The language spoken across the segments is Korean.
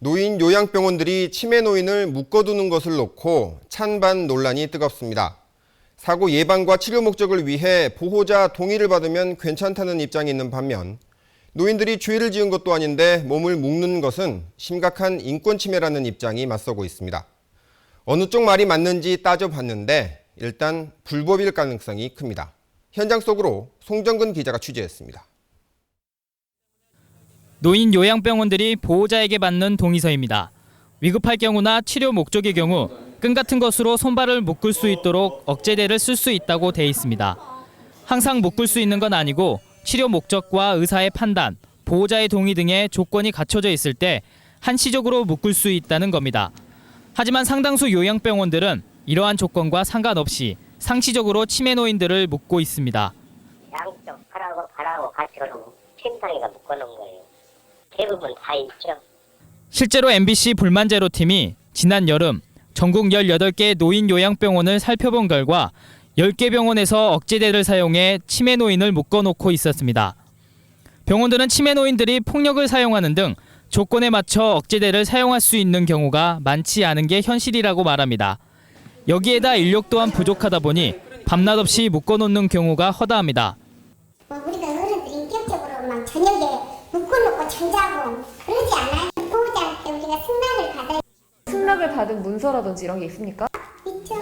노인 요양병원들이 치매 노인을 묶어두는 것을 놓고 찬반 논란이 뜨겁습니다. 사고 예방과 치료 목적을 위해 보호자 동의를 받으면 괜찮다는 입장이 있는 반면 노인들이 죄를 지은 것도 아닌데 몸을 묶는 것은 심각한 인권 침해라는 입장이 맞서고 있습니다. 어느 쪽 말이 맞는지 따져봤는데 일단 불법일 가능성이 큽니다. 현장 속으로 송정근 기자가 취재했습니다. 노인 요양병원들이 보호자에게 받는 동의서입니다. 위급할 경우나 치료 목적의 경우 끈 같은 것으로 손발을 묶을 수 있도록 억제대를 쓸 수 있다고 돼 있습니다. 항상 묶을 수 있는 건 아니고 치료 목적과 의사의 판단, 보호자의 동의 등의 조건이 갖춰져 있을 때 한시적으로 묶을 수 있다는 겁니다. 하지만 상당수 요양병원들은 이러한 조건과 상관없이 상시적으로 치매 노인들을 묶고 있습니다. 양쪽 팔하고 같이 그러고 침상에다 묶어놓은 거예요. 대부분 다 있죠. 실제로 MBC 불만 제로팀이 지난 여름 전국 18개 노인 요양병원을 살펴본 결과 10개 병원에서 억제대를 사용해 치매 노인을 묶어놓고 있었습니다. 병원들은 치매 노인들이 폭력을 사용하는 등 조건에 맞춰 억제대를 사용할 수 있는 경우가 많지 않은 게 현실이라고 말합니다. 여기에다 인력 또한 부족하다 보니 밤낮 없이 묶어놓는 경우가 허다합니다. 우리가 어른들이 인격적으로 막 저녁에 묶어놓고 잠자고 그러지 않아요? 보호자한테 우리가 승낙을 받은 문서라든지 이런 게 있습니까? 있죠.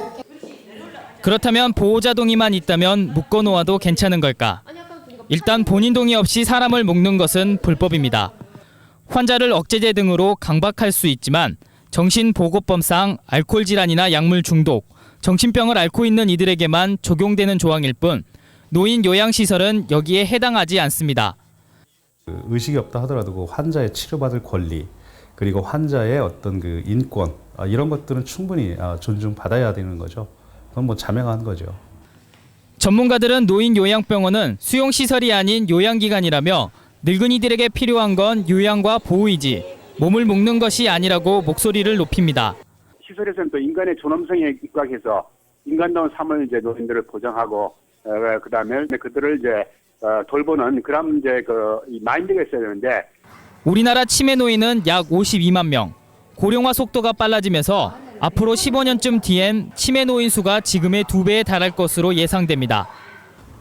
그렇다면 보호자 동의만 있다면 묶어놓아도 괜찮은 걸까? 일단 본인 동의 없이 사람을 묶는 것은 불법입니다. 환자를 억제제 등으로 강박할 수 있지만 정신보건법상 알코올 질환이나 약물 중독, 정신병을 앓고 있는 이들에게만 적용되는 조항일 뿐 노인 요양시설은 여기에 해당하지 않습니다. 의식이 없다 하더라도 그 환자의 치료받을 권리 그리고 환자의 어떤 그 인권 이런 것들은 충분히 존중받아야 되는 거죠. 그건 뭐 자명한 거죠. 전문가들은 노인 요양병원은 수용시설이 아닌 요양기관이라며 늙은이들에게 필요한 건 요양과 보호이지 몸을 묶는 것이 아니라고 목소리를 높입니다. 시설에서는 또 인간의 존엄성에 입각해서 인간다운 삶을 이제 노인들을 보장하고 그다음에 그들을 이제 돌보는 그런 이제 이 마인드가 있어야 되는데 우리나라 치매 노인은 약 52만 명. 고령화 속도가 빨라지면서 앞으로 15년쯤 뒤엔 치매 노인 수가 지금의 2배에 달할 것으로 예상됩니다.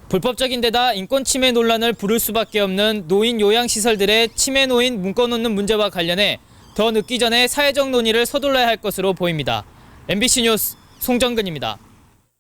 불법적인 데다 인권 침해 논란을 부를 수밖에 없는 노인 요양시설들의 치매 노인 묶어놓는 문제와 관련해 더 늦기 전에 사회적 논의를 서둘러야 할 것으로 보입니다. MBC 뉴스 송정근입니다.